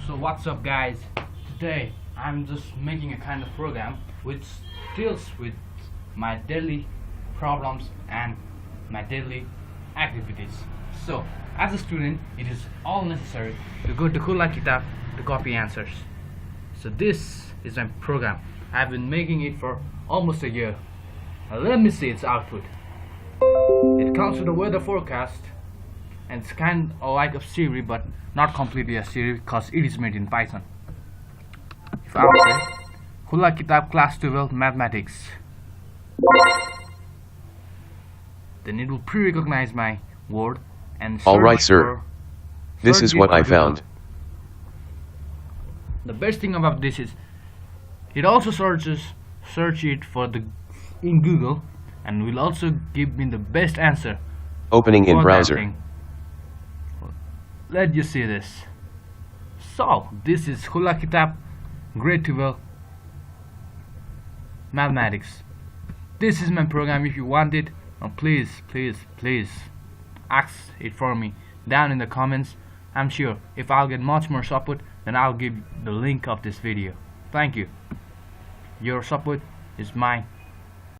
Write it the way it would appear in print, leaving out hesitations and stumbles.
So what's up guys, today I'm just making a kind of program which deals with my daily problems and my daily activities. So as a student it is all necessary to go to Khula Kitab to copy answers. So this is my program. I've been making it for almost a year. Now let me see its output. It comes with a weather forecast and it's kind of like a Siri, but not completely a Siri because it is made in Python. If I would say Khula Kitab class 12 mathematics, then it will pre-recognize my word and search. Alright sir, this is what I found. The best thing about this is it also search it for in Google and will also give me the best answer. Opening in browser. Let you see this. So this is Khula Kitab grade 12 mathematics. This is my program. If you want it, please ask it for me down in the comments. I'm sure if I'll get much more support, then I'll give the link of this video. Thank you. Your support is my